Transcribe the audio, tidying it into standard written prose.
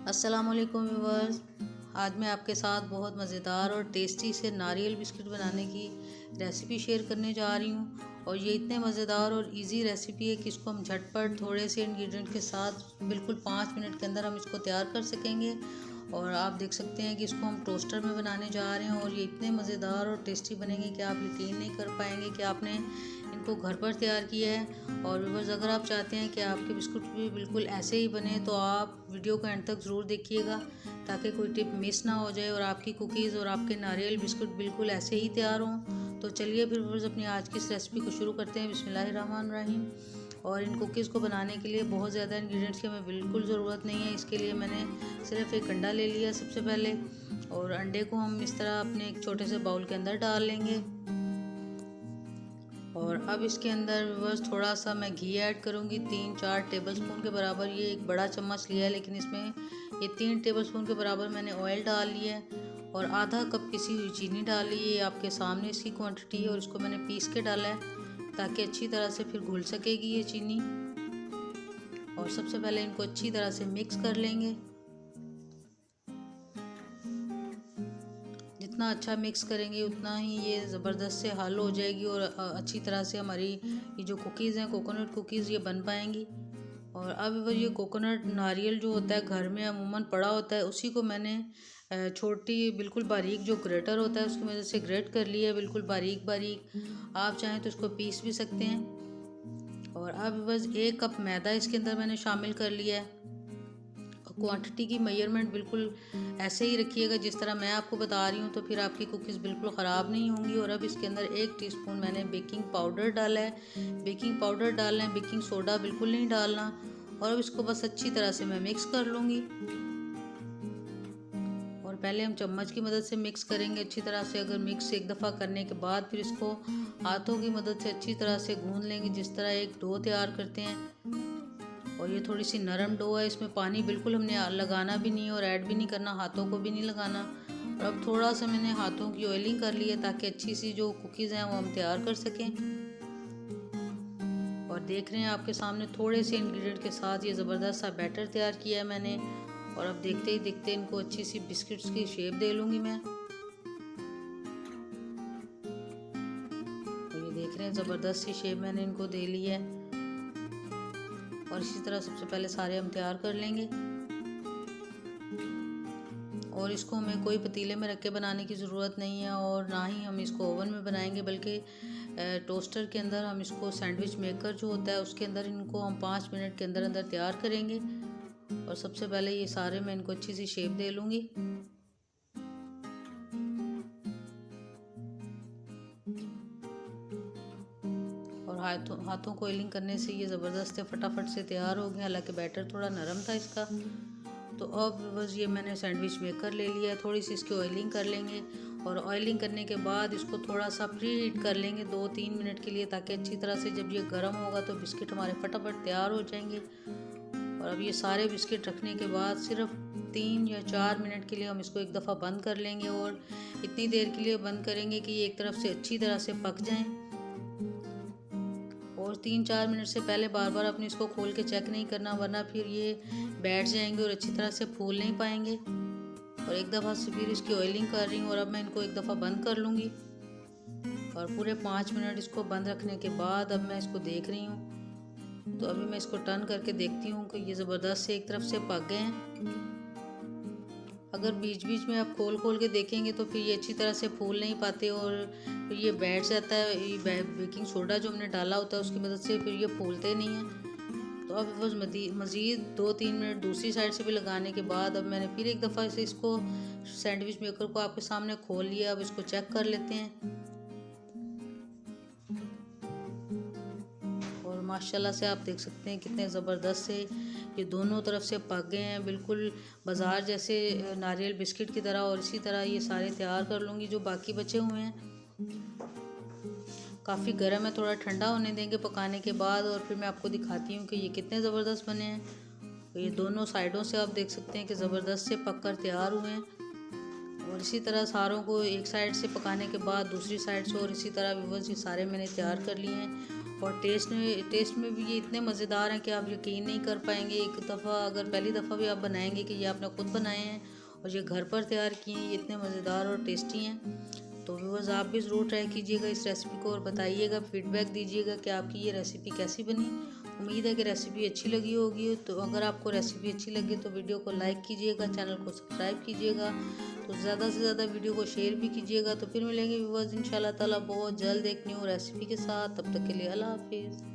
अस्सलाम वालेकुम व्यूअर्स। आज मैं आपके साथ बहुत मज़ेदार और टेस्टी से नारियल बिस्किट बनाने की रेसिपी शेयर करने जा रही हूँ। और ये इतने मज़ेदार और इजी रेसिपी है कि इसको हम झटपट थोड़े से इंग्रेडिएंट के साथ बिल्कुल 5 मिनट के अंदर हम इसको तैयार कर सकेंगे। और आप देख सकते हैं कि इसको हम टोस्टर में बनाने जा रहे हैं और ये इतने मज़ेदार और टेस्टी बनेंगे कि आप यकीन नहीं कर पाएंगे कि आपने इनको घर पर तैयार किया है। और व्यूअर्स, अगर आप चाहते हैं कि आपके बिस्कुट भी बिल्कुल ऐसे ही बने तो आप वीडियो को एंड तक ज़रूर देखिएगा ताकि कोई टिप मिस ना हो जाए और आपकी कुकीज़ और आपके नारियल बिस्कुट बिल्कुल ऐसे ही तैयार हों। तो चलिए फिर व्यूअर्स, अपनी आज की इस रेसिपी को शुरू करते हैं। बिस्मिल्लाहिर्रहमानिर्रहीम। और इन कुकीज़ को बनाने के लिए बहुत ज़्यादा इंग्रेडिएंट्स की हमें बिल्कुल ज़रूरत नहीं है। इसके लिए मैंने सिर्फ एक अंडा ले लिया सबसे पहले, और अंडे को हम इस तरह अपने एक छोटे से बाउल के अंदर डाल लेंगे। और अब इसके अंदर बस थोड़ा सा मैं घी ऐड करूँगी, 3-4 टेबलस्पून के बराबर। ये एक बड़ा चम्मच लिया है लेकिन इसमें ये 3 टेबलस्पून के बराबर मैंने ऑयल डाल लिया है। और आधा कप पिसी हुई चीनी डाली है, ये आपके सामने इसकी क्वांटिटी है। और इसको मैंने पीस के डाला है ताकि अच्छी तरह से फिर घुल सकेगी ये चीनी। और सबसे पहले इनको अच्छी तरह से मिक्स कर लेंगे। जितना अच्छा मिक्स करेंगे उतना ही ये ज़बरदस्त से हल हो जाएगी और अच्छी तरह से हमारी ये जो कुकीज़ हैं, कोकोनट कुकीज़, ये बन पाएंगी। और अब ये कोकोनट नारियल जो होता है घर में अमूमन पड़ा होता है, उसी को मैंने छोटी बिल्कुल बारीक जो ग्रेटर होता है उसकी मदद से ग्रेट कर लिया है, बिल्कुल बारीक बारीक। आप चाहें तो इसको पीस भी सकते हैं। और अब बस 1 कप मैदा इसके अंदर मैंने शामिल कर लिया है। क्वांटिटी की मेजरमेंट बिल्कुल ऐसे ही रखिएगा जिस तरह मैं आपको बता रही हूँ, तो फिर आपकी कुकीज़ बिल्कुल ख़राब नहीं होंगी। और अब इसके अंदर 1 टीस्पून मैंने बेकिंग पाउडर डाला है। बेकिंग पाउडर डालना है, बेकिंग सोडा बिल्कुल नहीं डालना। और अब इसको बस अच्छी तरह से मैं मिक्स कर लूँगी। और पहले हम चम्मच की मदद से मिक्स करेंगे अच्छी तरह से। अगर मिक्स एक दफ़ा करने के बाद फिर इसको हाथों की मदद से अच्छी तरह से गूँध लेंगे, जिस तरह एक डो तैयार करते हैं। और ये थोड़ी सी नरम डो है, इसमें पानी बिल्कुल हमने लगाना भी नहीं है और ऐड भी नहीं करना, हाथों को भी नहीं लगाना। और अब थोड़ा सा मैंने हाथों की ऑयलिंग कर ली है ताकि अच्छी सी जो कुकीज़ हैं वो हम तैयार कर सकें। और देख रहे हैं आपके सामने थोड़े से इंग्रेडिएंट के साथ ये ज़बरदस्त सा बैटर तैयार किया है मैंने। और अब देखते ही देखते इनको अच्छी सी बिस्किट्स की शेप दे लूँगी मैं। तो ये देख रहे हैं ज़बरदस्त सी शेप मैंने इनको दे ली है। और इसी तरह सबसे पहले सारे हम तैयार कर लेंगे। और इसको हमें कोई पतीले में रख के बनाने की ज़रूरत नहीं है और ना ही हम इसको ओवन में बनाएंगे, बल्कि टोस्टर के अंदर हम इसको सैंडविच मेकर जो होता है उसके अंदर इनको हम 5 मिनट के अंदर अंदर तैयार करेंगे। और सबसे पहले ये सारे मैं इनको अच्छी सी शेप दे लूँगी। और हाथों को ऑयलिंग करने से ये ज़बरदस्त फटाफट से तैयार हो गया, हालांकि बैटर थोड़ा नरम था इसका। तो अब बस ये मैंने सैंडविच मेकर ले लिया है, थोड़ी सी इसकी ऑयलिंग कर लेंगे। और ऑयलिंग करने के बाद इसको थोड़ा सा प्री हीट कर लेंगे 2-3 मिनट के लिए, ताकि अच्छी तरह से जब ये गर्म होगा तो बिस्किट हमारे फटाफट तैयार हो जाएंगे। और अब ये सारे बिस्किट रखने के बाद सिर्फ 3 या 4 मिनट के लिए हम इसको एक दफ़ा बंद कर लेंगे। और इतनी देर के लिए बंद करेंगे कि ये एक तरफ से अच्छी तरह से पक जाएँ। और 3-4 मिनट से पहले बार बार अपने इसको खोल के चेक नहीं करना, वरना फिर ये बैठ जाएंगे और अच्छी तरह से फूल नहीं पाएंगे। और एक दफ़ा से फिर इसकी ऑयलिंग कर रही हूँ और अब मैं इनको एक दफ़ा बंद कर लूँगी। और पूरे 5 मिनट इसको बंद रखने के बाद अब मैं इसको देख रही हूँ। तो अभी मैं इसको टर्न करके देखती हूँ कि ये ज़बरदस्त से एक तरफ से पक गए हैं। अगर बीच बीच में आप खोल खोल के देखेंगे तो फिर ये अच्छी तरह से फूल नहीं पाते और फिर ये बैठ जाता है। ये बेकिंग सोडा जो हमने डाला होता है उसकी मदद से फिर ये फूलते नहीं हैं। तो अब बस मज़ीद 2-3 मिनट दूसरी साइड से भी लगाने के बाद अब मैंने फिर एक दफ़ा से इसको सैंडविच मेकर को आपके सामने खोल लिया। अब इसको चेक कर लेते हैं। और माशाल्लाह से आप देख सकते हैं कितने ज़बरदस्त से ये दोनों तरफ से पक गए हैं, बिल्कुल बाज़ार जैसे नारियल बिस्किट की तरह। और इसी तरह ये सारे तैयार कर लूँगी जो बाकी बचे हुए हैं। काफ़ी गर्म है, थोड़ा ठंडा होने देंगे पकाने के बाद। और फिर मैं आपको दिखाती हूँ कि ये कितने ज़बरदस्त बने हैं। तो ये दोनों साइडों से आप देख सकते हैं कि ज़बरदस्त से पक कर तैयार हुए हैं। और इसी तरह सारों को एक साइड से पकाने के बाद दूसरी साइड से, और इसी तरह व्यूअर्स ये सारे मैंने तैयार कर लिए हैं। और टेस्ट में भी ये इतने मज़ेदार हैं कि आप यकीन नहीं कर पाएंगे। एक दफ़ा अगर पहली दफ़ा भी आप बनाएंगे कि ये आपने खुद बनाए हैं और ये घर पर तैयार किए हैं, ये इतने मज़ेदार और टेस्टी हैं। तो व्यूअर्स आप भी ज़रूर ट्राई कीजिएगा इस रेसिपी को और बताइएगा, फीडबैक दीजिएगा कि आपकी ये रेसिपी कैसी बनी। उम्मीद है कि रेसिपी अच्छी लगी होगी। तो अगर आपको रेसिपी अच्छी लगे तो वीडियो को लाइक कीजिएगा, चैनल को सब्सक्राइब कीजिएगा, तो ज़्यादा से ज़्यादा वीडियो को शेयर भी कीजिएगा। तो फिर मिलेंगे व्यूअर्स इंशाल्लाह ताला बहुत जल्द एक न्यू रेसिपी के साथ। तब तक के लिए अल्लाह हाफिज़।